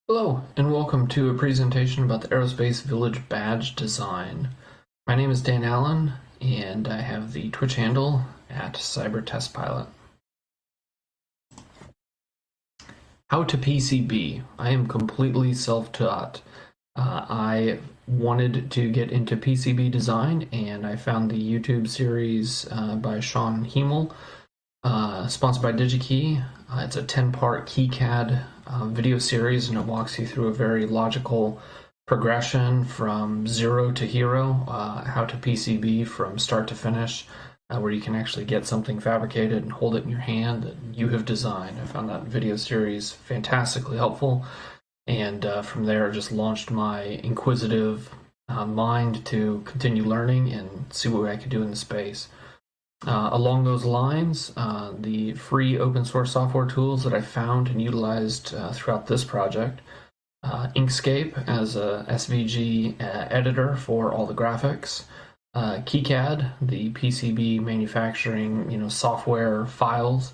Hello, and welcome to a presentation about the Aerospace Village badge design. My name is Dan Allen, and I have the Twitch handle at CyberTestPilot. How to PCB. I am completely self-taught. I wanted to get into PCB design, and I found the YouTube series by Sean Hiemel, sponsored by DigiKey. It's a 10-part KeyCAD video series, and it walks you through a very logical progression from zero to hero, how to PCB from start to finish, where you can actually get something fabricated and hold it in your hand that you have designed. I found that video series fantastically helpful, and from there just launched my inquisitive mind to continue learning and see what I could do in the space. Along those lines, the free open source software tools that I found and utilized throughout this project, Inkscape as a SVG editor for all the graphics, KeyCAD, the PCB manufacturing software files.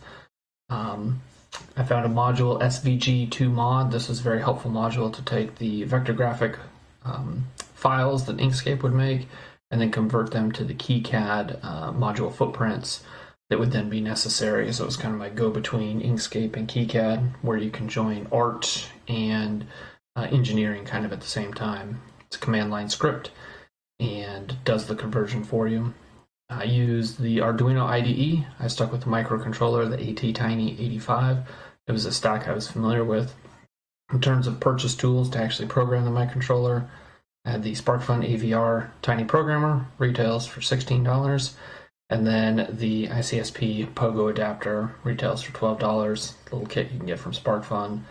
I found a module, SVG2 mod. This is a very helpful module to take the vector graphic files that Inkscape would make and then convert them to the KeyCAD module footprints that would then be necessary. So it was kind of my go-between Inkscape and KeyCAD, where you can join art and engineering kind of at the same time. It's a command line script and does the conversion for you. I used the Arduino IDE. I stuck with the microcontroller, the ATtiny85. It was a stack I was familiar with. In terms of purchase tools to actually program the microcontroller, I had the SparkFun AVR Tiny Programmer, retails for $16, and then the ICSP Pogo adapter retails for $12, little kit you can get from SparkFun.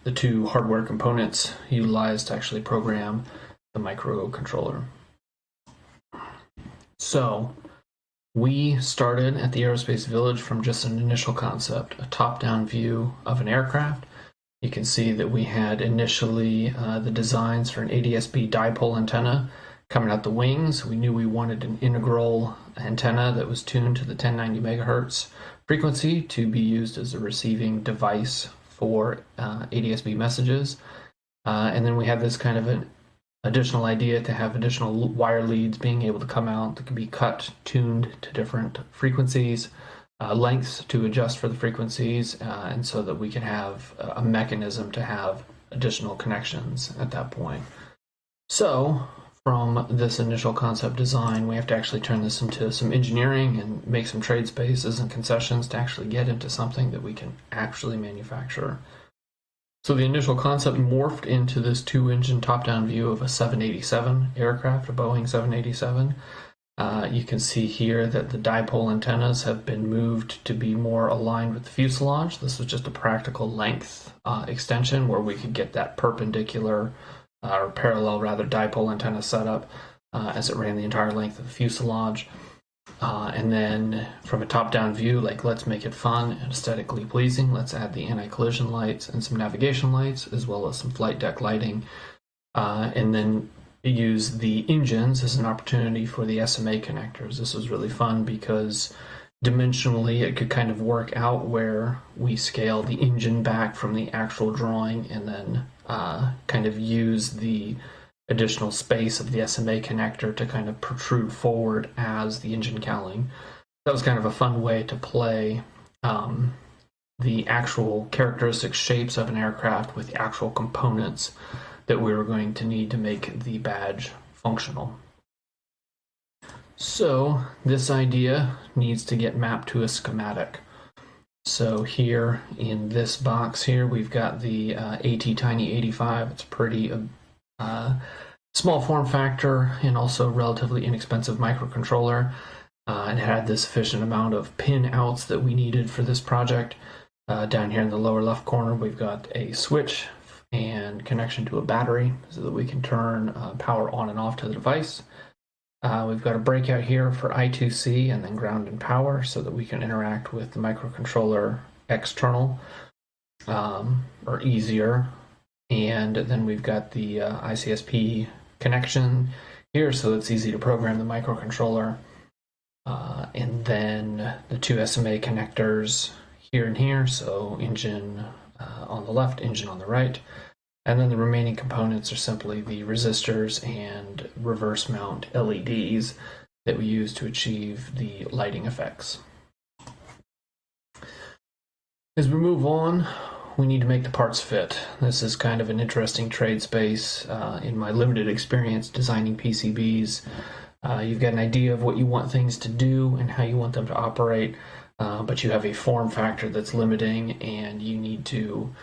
The two hardware components utilized to actually program the microcontroller. So we started at the Aerospace Village from just an initial concept, a top-down view of an aircraft. You can see that we had initially the designs for an ADS-B dipole antenna coming out the wings. We knew we wanted an integral antenna that was tuned to the 1090 megahertz frequency to be used as a receiving device for ADS-B messages. And then we had this kind of an additional idea to have additional wire leads being able to come out that can be cut, tuned to different frequencies, lengths to adjust for the frequencies, and so that we can have a mechanism to have additional connections at that point. So from this initial concept design, we have to actually turn this into some engineering and make some trade spaces and concessions to actually get into something that we can actually manufacture. So the initial concept morphed into this two-engine top-down view of a 787 aircraft, a Boeing 787. You can see here that the dipole antennas have been moved to be more aligned with the fuselage. This was just a practical length extension where we could get that perpendicular or parallel rather dipole antenna setup as it ran the entire length of the fuselage. And then from a top-down view, like, let's make it fun and aesthetically pleasing. Let's add the anti-collision lights and some navigation lights, as well as some flight deck lighting. And then use the engines as an opportunity for the SMA connectors. This was really fun because dimensionally it could kind of work out where we scale the engine back from the actual drawing and then kind of use the additional space of the SMA connector to kind of protrude forward as the engine cowling. That was kind of a fun way to play the actual characteristic shapes of an aircraft with the actual components that we were going to need to make the badge functional. So this idea needs to get mapped to a schematic. So here in this box here, we've got the ATtiny85. It's pretty small form factor and also relatively inexpensive microcontroller. And had the sufficient amount of pin outs that we needed for this project. Down here in the lower left corner, we've got a switch and connection to a battery so that we can turn power on and off to the device. We've got a breakout here for I2C and then ground and power so that we can interact with the microcontroller external or easier. And then we've got the ICSP connection here so it's easy to program the microcontroller. And then the two SMA connectors here and here, so engine on the left, engine on the right. And then the remaining components are simply the resistors and reverse mount LEDs that we use to achieve the lighting effects. As we move on, we need to make the parts fit. This is kind of an interesting trade space. In my limited experience designing PCBs, you've got an idea of what you want things to do and how you want them to operate, but you have a form factor that's limiting, and you need to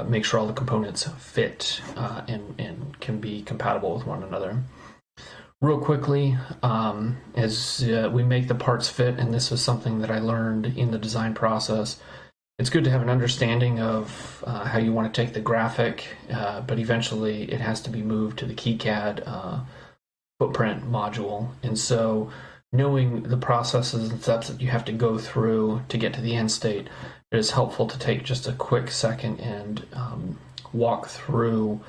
make sure all the components fit and can be compatible with one another. Real quickly, as we make the parts fit, and this was something that I learned in the design process, it's good to have an understanding of how you want to take the graphic, but eventually it has to be moved to the KiCad footprint module. And so knowing the processes and steps that you have to go through to get to the end state, it is helpful to take just a quick second and walk through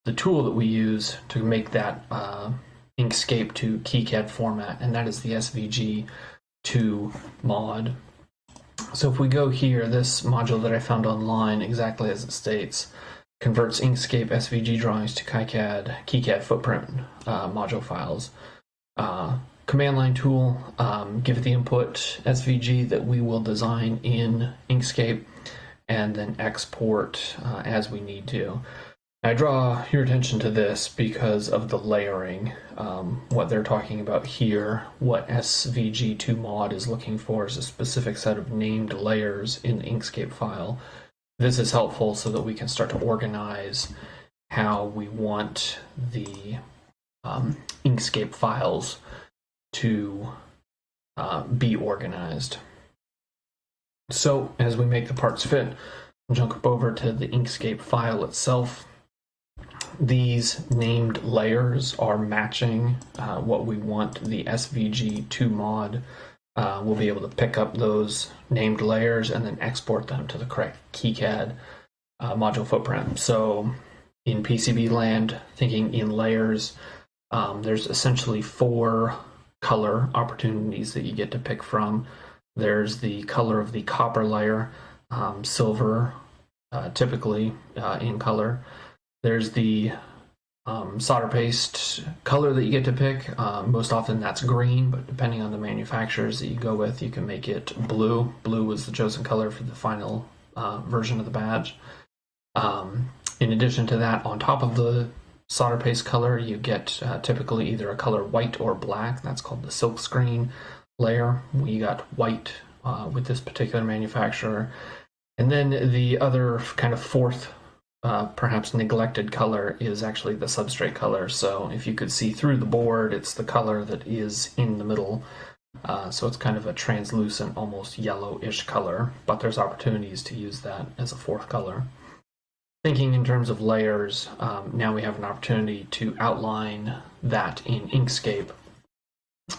the tool that we use to make that Inkscape to KiCad format, and that is the SVG2 mod. So if we go here, this module that I found online, exactly as it states, converts Inkscape SVG drawings to KiCad footprint module files. Command line tool, give it the input SVG that we will design in Inkscape, and then export as we need to. I draw your attention to this because of the layering. What they're talking about here, what SVG2 mod is looking for is a specific set of named layers in the Inkscape file. This is helpful so that we can start to organize how we want the Inkscape files to be organized. So as we make the parts fit, I'll jump over to the Inkscape file itself. These named layers are matching what we want the SVG2 mod. We'll be able to pick up those named layers and then export them to the correct KiCad module footprint. So in PCB land, thinking in layers, there's essentially 4 color opportunities that you get to pick from. There's the color of the copper layer, silver, typically in color. There's the solder paste color that you get to pick. Most often that's green, but depending on the manufacturers that you go with, you can make it blue. Blue was the chosen color for the final version of the badge. In addition to that, on top of the solder paste color, you get typically either a color white or black. That's called the silk screen layer. We got white with this particular manufacturer. And then the other kind of fourth perhaps neglected color is actually the substrate color. So if you could see through the board, it's the color that is in the middle. So it's kind of a translucent, almost yellowish color, but there's opportunities to use that as a fourth color. Thinking in terms of layers, now we have an opportunity to outline that in Inkscape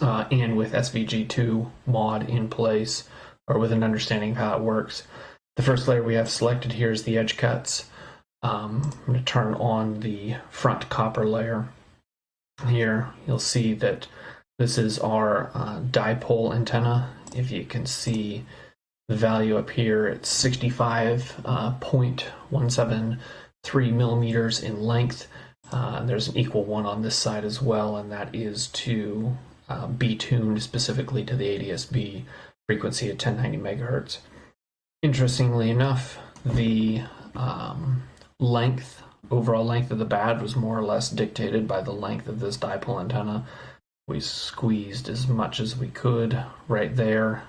and with SVG2 mod in place, or with an understanding of how it works. The first layer we have selected here is the edge cuts. I'm going to turn on the front copper layer. Here you'll see that this is our dipole antenna. If you can see the value up here, it's 65.173 millimeters in length. There's an equal one on this side as well, and that is to be tuned specifically to the ADS-B frequency at 1090 megahertz. Interestingly enough, the overall length of the badge was more or less dictated by the length of this dipole antenna. We squeezed as much as we could right there,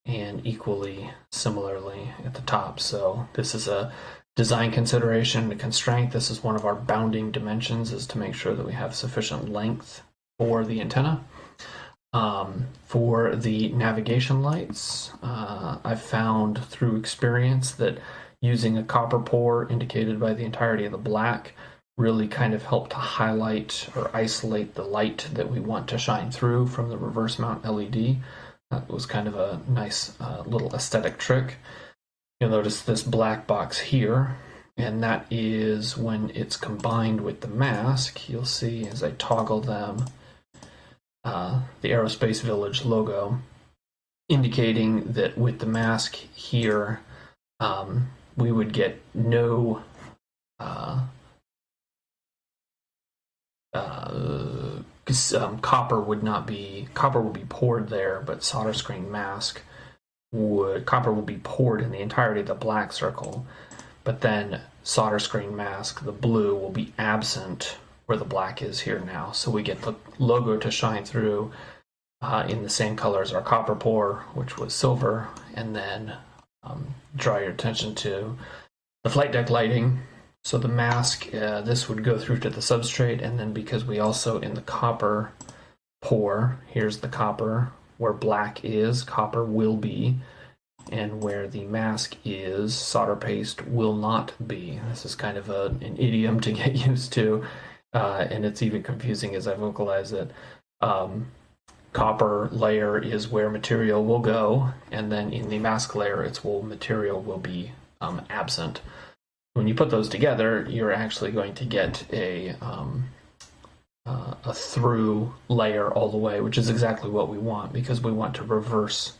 and equally similarly at the top. So this is a design consideration, a constraint. This is one of our bounding dimensions, is to make sure that we have sufficient length for the antenna. For the navigation lights, I've found through experience that using a copper pore indicated by the entirety of the black really kind of helped to highlight or isolate the light that we want to shine through from the reverse mount LED. That was kind of a nice little aesthetic trick. You'll notice this black box here, and that is when it's combined with the mask. You'll see as I toggle them, the Aerospace Village logo, indicating that with the mask here, we would get no copper would be poured there, but solder screen mask copper would be poured in the entirety of the black circle, but then solder screen mask, the blue, will be absent where the black is here now. So we get the logo to shine through in the same color as our copper pour, which was silver, and then draw your attention to the flight deck lighting. So the mask, this would go through to the substrate, and then because we also in the copper pour, here's the copper, where black is, copper will be, and where the mask is, solder paste will not be. This is kind of an idiom to get used to, and it's even confusing as I vocalize it. Copper layer is where material will go, and then in the mask layer, material will be absent. When you put those together, you're actually going to get a through layer all the way, which is exactly what we want, because we want to reverse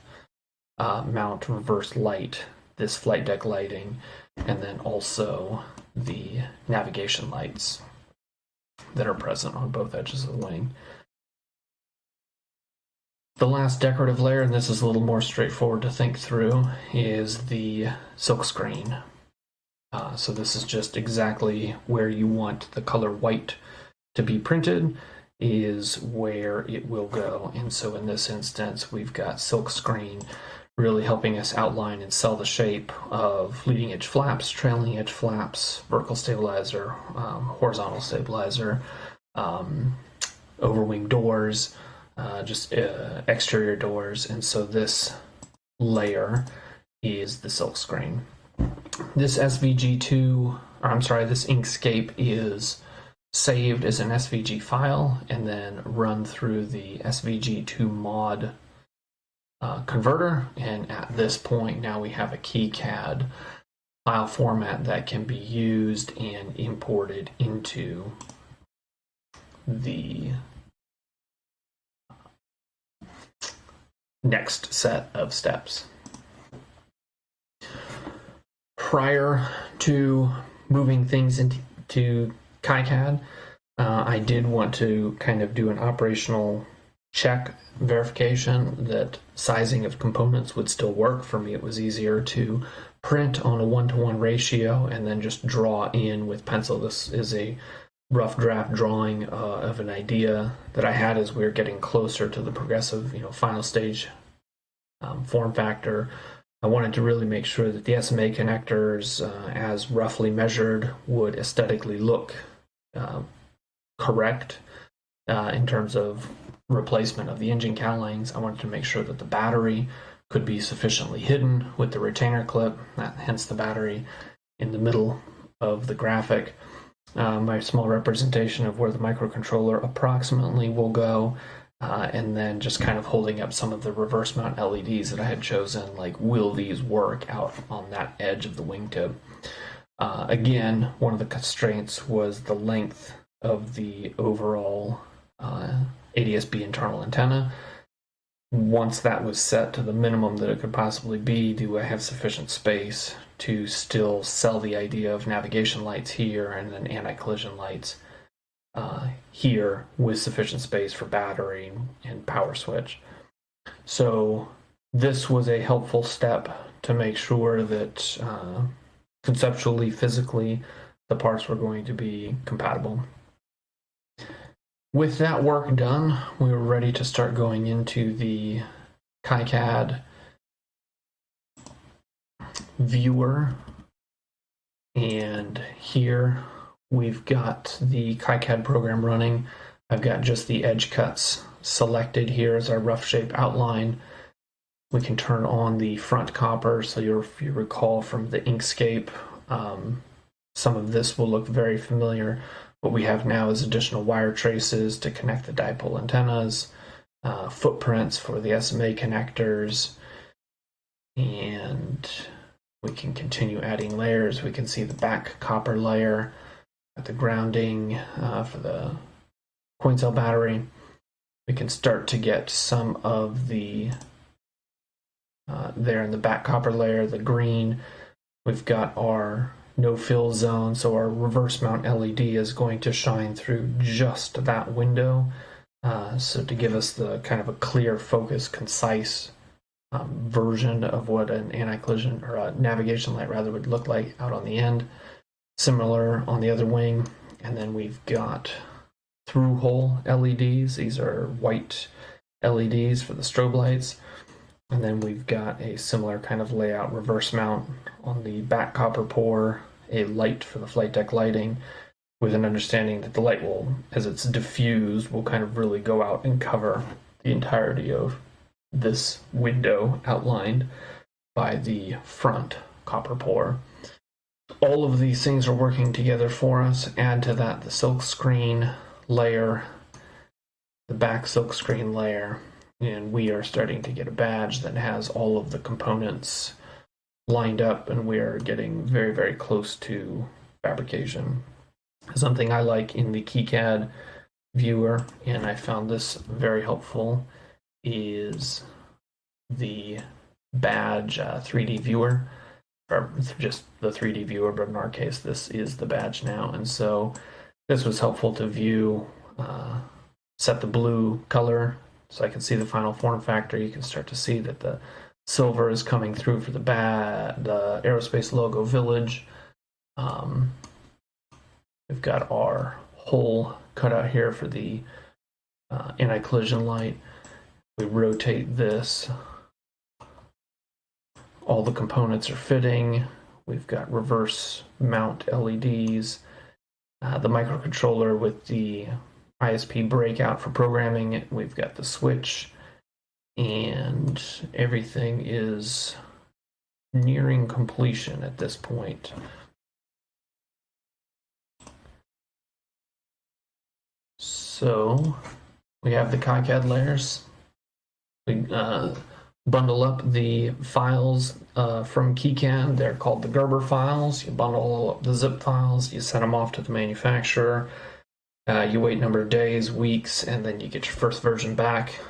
light this flight deck lighting, and then also the navigation lights that are present on both edges of the wing. The last decorative layer, and this is a little more straightforward to think through, is the silk screen. So this is just exactly where you want the color white to be printed, is where it will go. And so in this instance, we've got silk screen really helping us outline and sell the shape of leading edge flaps, trailing edge flaps, vertical stabilizer, horizontal stabilizer, overwing doors, just exterior doors. And so this layer is the silk screen. This this Inkscape is saved as an SVG file and then run through the SVG to mod converter. And at this point, now we have a KiCad file format that can be used and imported into the next set of steps. Prior to moving things into KiCad, I did want to kind of do an operational check verification that sizing of components would still work. For me, it was easier to print on a 1-to-1 ratio and then just draw in with pencil. This is a rough draft drawing of an idea that I had as we were getting closer to the progressive, final stage form factor. I wanted to really make sure that the SMA connectors, as roughly measured, would aesthetically look correct in terms of replacement of the engine cowlings. I wanted to make sure that the battery could be sufficiently hidden with the retainer clip, hence the battery in the middle of the graphic. My small representation of where the microcontroller approximately will go, and then just kind of holding up some of the reverse mount LEDs that I had chosen, like, will these work out on that edge of the wingtip? Again, one of the constraints was the length of the overall ADS-B internal antenna. Once that was set to the minimum that it could possibly be, do I have sufficient space to still sell the idea of navigation lights here and then anti-collision lights here with sufficient space for battery and power switch? So this was a helpful step to make sure that conceptually, physically, the parts were going to be compatible. With that work done, we were ready to start going into the KiCad viewer. And here we've got the KiCad program running. I've got just the edge cuts selected here as our rough shape outline. We can turn on the front copper. So if you recall from the Inkscape, some of this will look very familiar. What we have now is additional wire traces to connect the dipole antennas, footprints for the SMA connectors, and we can continue adding layers. We can see the back copper layer at the grounding for the coin cell battery. We can start to get some of the, there in the back copper layer, the green. We've got our no fill zone, so our reverse mount LED is going to shine through just that window. So to give us the kind of a clear, focused, concise version of what an anti-collision or a navigation light rather would look like out on the end. Similar on the other wing. And then we've got through hole LEDs. These are white LEDs for the strobe lights. And then we've got a similar kind of layout, reverse mount on the back copper pour, a light for the flight deck lighting, with an understanding that the light will, as it's diffused, will kind of really go out and cover the entirety of this window outlined by the front copper pour. All of these things are working together for us. Add to that the silk screen layer, the back silk screen layer, and we are starting to get a badge that has all of the components lined up, and we are getting very, very close to fabrication. Something I like in the KiCad viewer, and I found this very helpful, is the badge 3D viewer, or just the 3D viewer, but in our case this is the badge now. And so this was helpful to view, set the blue color so I can see the final form factor. You can start to see that the silver is coming through for the aerospace logo Village. We've got our hole cut out here for the anti-collision light. We rotate this. All the components are fitting. We've got reverse mount LEDs. The microcontroller with the ISP breakout for programming it. We've got the switch, and everything is nearing completion at this point. So we have the KiCad layers. We bundle up the files from KiCad. They're called the Gerber files. You bundle up the zip files, you send them off to the manufacturer. You wait a number of days, weeks, and then you get your first version back.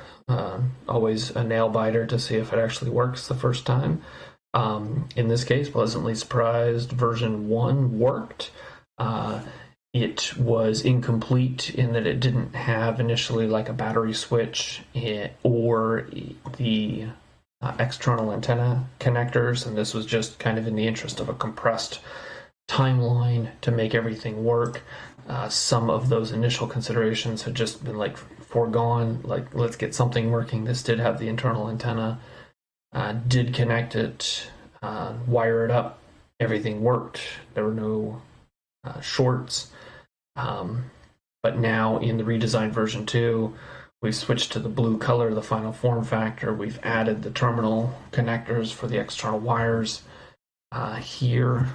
Always a nail biter to see if it actually works the first time. In this case, pleasantly surprised, version 1 worked. It was incomplete in that it didn't have initially like a battery switch or the external antenna connectors, and this was just kind of in the interest of a compressed timeline to make everything work. Some of those initial considerations had just been like foregone, like let's get something working. This did have the internal antenna, did connect it, wire it up, everything worked. There were no shorts. But now in the redesigned version 2, we've switched to the blue color, the final form factor. We've added the terminal connectors for the external wires. Here,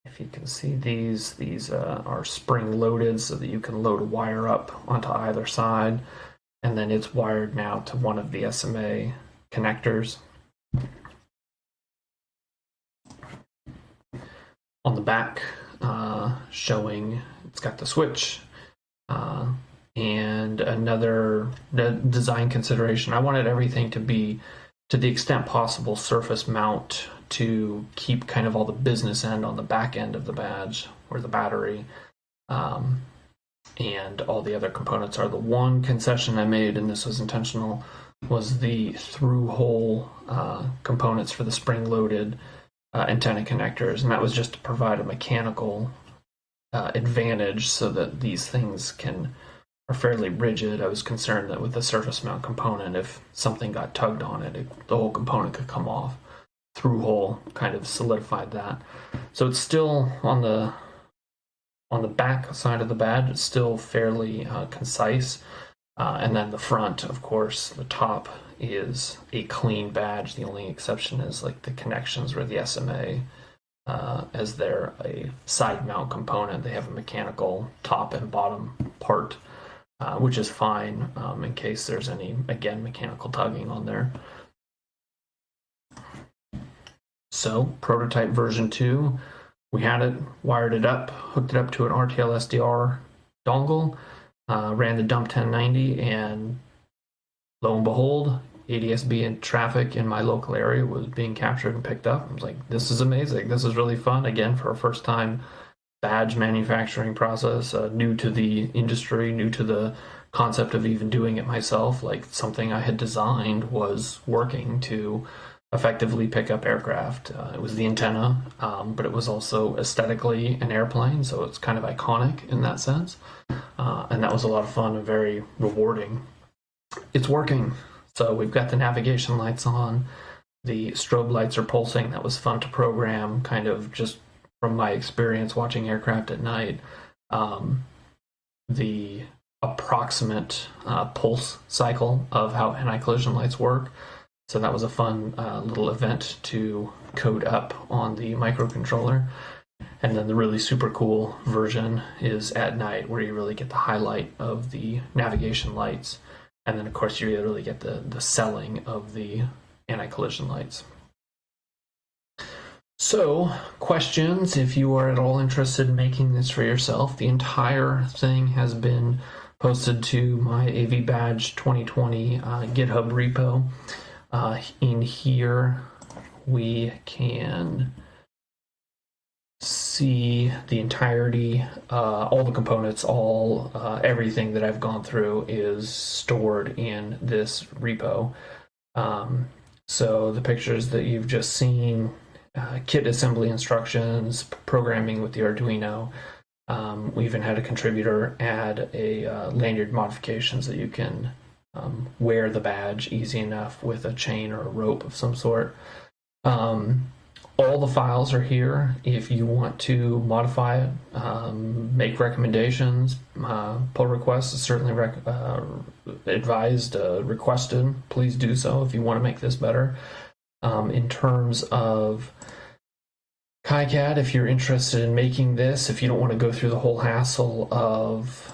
if you can see these are spring loaded so that you can load a wire up onto either side. And then it's wired now to one of the SMA connectors. On the back, showing it's got the switch, and another design consideration. I wanted everything to be, to the extent possible, surface mount to keep kind of all the business end on the back end of the badge, or the battery, and all the other components are. The one concession I made, and this was intentional, was the through hole components for the spring-loaded antenna connectors, and that was just to provide a mechanical advantage so that these things are fairly rigid. I was concerned that with the surface mount component, if something got tugged on it, the whole component could come off. Through hole kind of solidified that. So it's still on the back side of the badge, it's still fairly concise. And then the front, of course, the top is a clean badge. The only exception is like the connections where the SMA, as they're a side mount component, they have a mechanical top and bottom part, which is fine in case there's any, again, mechanical tugging on there. So prototype version 2, we had it, wired it up, hooked it up to an RTL SDR dongle, ran the dump 1090, and lo and behold, ADS-B in traffic in my local area was being captured and picked up. I was like, this is amazing. This is really fun. Again, for a first time badge manufacturing process, new to the industry, new to the concept of even doing it myself. Like something I had designed was working to effectively pick up aircraft. It was the antenna, but it was also aesthetically an airplane, so it's kind of iconic in that sense. And that was a lot of fun and very rewarding. It's working. So we've got the navigation lights on. The strobe lights are pulsing. That was fun to program, kind of just from my experience watching aircraft at night. The approximate pulse cycle of how anti-collision lights work. So that was a fun little event to code up on the microcontroller. And then the really super cool version is at night, where you really get the highlight of the navigation lights. And then, of course, you really get the selling of the anti-collision lights. So, questions, if you are at all interested in making this for yourself. The entire thing has been posted to my AV Badge 2020 GitHub repo. In here, we can see the entirety, all the components, everything that I've gone through is stored in this repo. So the pictures that you've just seen, kit assembly instructions, programming with the Arduino. We even had a contributor add a lanyard modification so you can wear the badge easy enough with a chain or a rope of some sort. All the files are here. If you want to modify it, make recommendations, pull requests is certainly advised, requested. Please do so if you want to make this better. In terms of KiCad, if you're interested in making this, if you don't want to go through the whole hassle of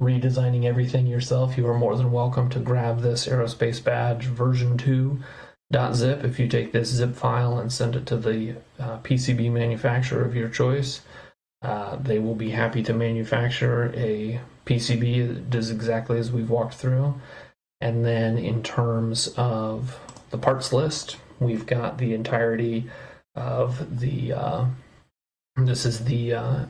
redesigning everything yourself, you are more than welcome to grab this Aerospace Badge version 2.zip. If you take this zip file and send it to the PCB manufacturer of your choice, they will be happy to manufacture a PCB that does exactly as we've walked through. And then in terms of the parts list, we've got the entirety of the, this is the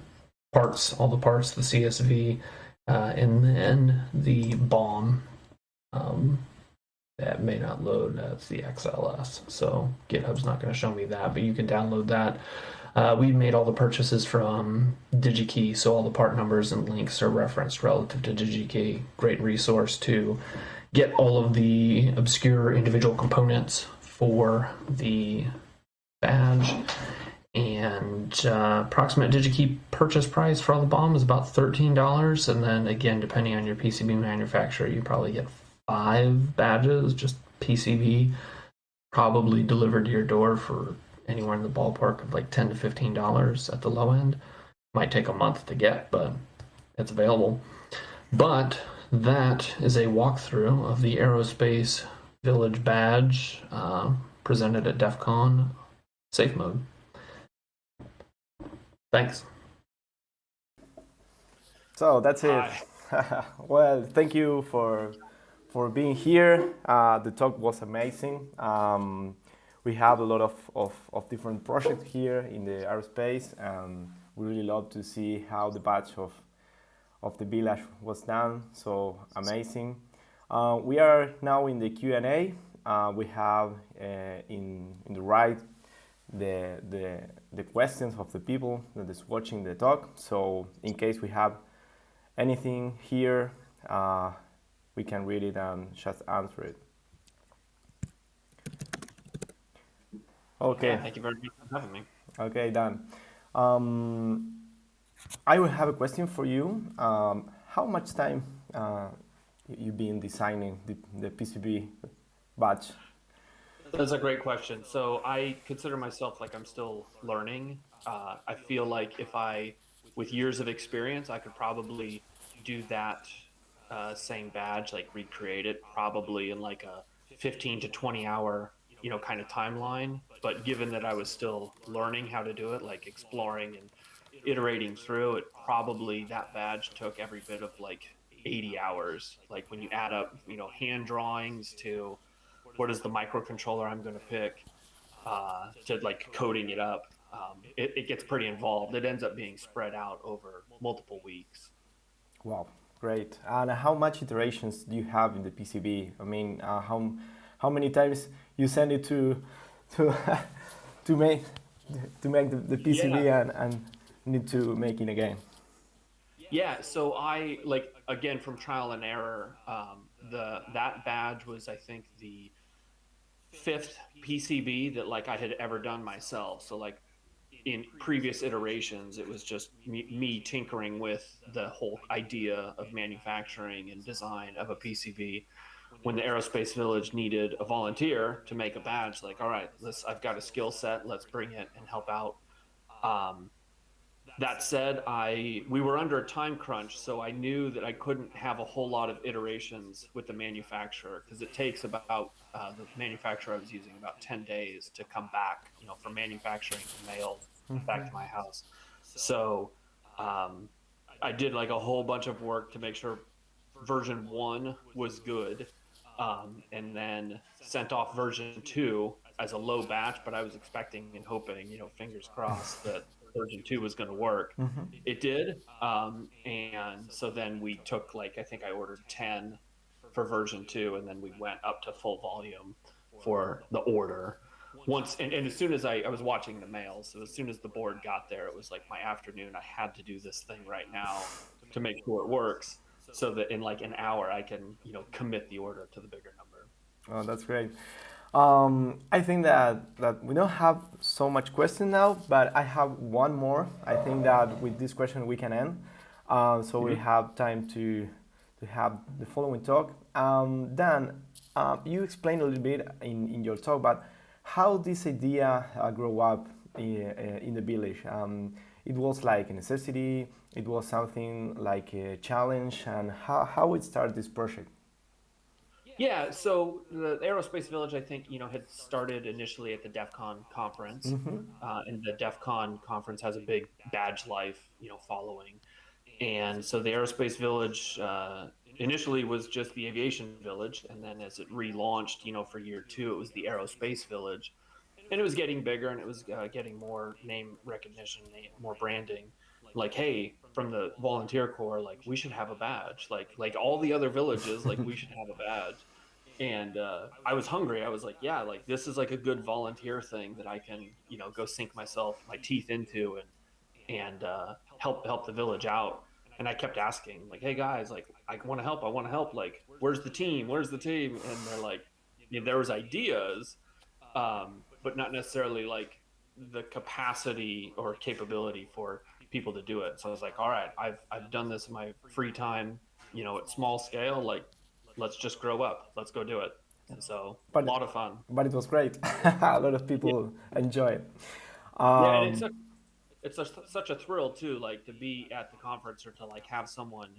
parts, all the parts, the CSV, and then the BOM. That may not load, that's the XLS, so GitHub's not going to show me that, but you can download that. We made all the purchases from DigiKey, so all the part numbers and links are referenced relative to DigiKey. Great resource to get all of the obscure individual components for the badge. And approximate DigiKey purchase price for all the BOM is about $13, and then again, depending on your PCB manufacturer, you probably get 5 badges, just PCB, probably delivered to your door for anywhere in the ballpark of like $10 to $15 at the low end. Might take a month to get, but it's available. But that is a walkthrough of the Aerospace Village badge presented at Defcon Safe Mode. Thanks. So that's it. Well, thank you for being here. The talk was amazing. We have a lot of different projects here in the aerospace, and we really love to see how the batch of the village was done. So amazing. We are now in the Q&A. We have in the right the questions of the people that is watching the talk. So in case we have anything here, we can read it and just answer it. Okay. Yeah, thank you very much for having me. Okay, Dan. I will have a question for you. How much time you've been designing the PCB badge? That's a great question. So I consider myself like I'm still learning. I feel like with years of experience, I could probably do that same badge, like recreate it probably in like a 15 to 20 hour, kind of timeline. But given that I was still learning how to do it, like exploring and iterating through it, probably that badge took every bit of like 80 hours. Like when you add up, hand drawings to what is the microcontroller I'm going to pick, to like coding it up. It gets pretty involved. It ends up being spread out over multiple weeks. Wow, great. And how much iterations do you have in the PCB? I mean, how many times you send it to to make the PCB Yeah. and need to make it again? Yeah, so I like again from trial and error. The that badge was I think the fifth PCB that like I had ever done myself. So like in previous iterations, it was just me tinkering with the whole idea of manufacturing and design of a PCB. When the Aerospace Village needed a volunteer to make a badge, like, all right, I've got a skill set, let's bring it and help out. Um, that said, we were under a time crunch, so I knew that I couldn't have a whole lot of iterations with the manufacturer because it takes about the manufacturer I was using about 10 days to come back, from manufacturing to mail back to my house. So um, I did like a whole bunch of work to make sure version one was good, and then sent off version two as a low batch, but I was expecting and hoping, fingers crossed that version two was going to work. It did. And so then we took like, I think I ordered 10 for version two, and then we went up to full volume for the order. And as soon as I was watching the mail, so as soon as the board got there, it was like my afternoon. I had to do this thing right now to make sure it works so that in like an hour I can, commit the order to the bigger number. Oh, that's great. I think that we don't have so much question now, but I have one more. I think that with this question we can end. So we have time to have the following talk. Dan, you explained a little bit in your talk, but how this idea grew up in the village. It was like a necessity. It was something like a challenge, and how it started this project. Yeah, so the Aerospace Village, I think, had started initially at the Defcon conference, and the Defcon conference has a big badge life, following. And so the Aerospace Village initially was just the Aviation Village, and then as it relaunched, for year two, it was the Aerospace Village, and it was getting bigger, and it was getting more name recognition, more branding. Like, hey, from the volunteer corps, like we should have a badge, like all the other villages, like we should have a badge. And I was hungry. I was like, yeah, like this is like a good volunteer thing that I can, go sink my teeth into, and help the village out. And I kept asking, like, hey guys, like I want to help. I want to help. Like, where's the team? Where's the team? And they're like, there was ideas, but not necessarily like the capacity or capability for people to do it. So I was like, all right, I've done this in my free time, at small scale. Like, let's just grow up. Let's go do it. And so a But lot of fun. but it was great. A lot of Yeah, people enjoy it. yeah, and Um, such a thrill too, like to be at the conference or to like have someone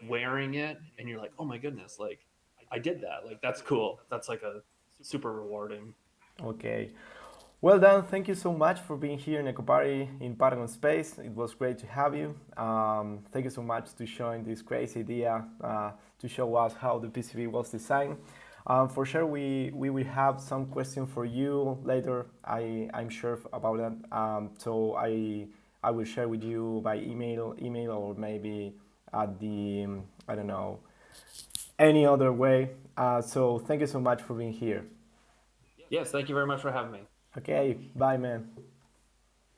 wearing it, and you're like, oh my goodness, like I did that. Like that's cool. That's like a super rewarding. okay. Well done. Thank you so much for being here in Ecopari in Patagon Space. It was great to have you. Thank you so much to showing this crazy idea to show us how the PCB was designed. For sure, we will have some question for you later. I'm sure about that. So I will share with you by email or maybe at the I don't know any other way. So thank you so much for being here. Yes, thank you very much for having me. Okay, bye, man.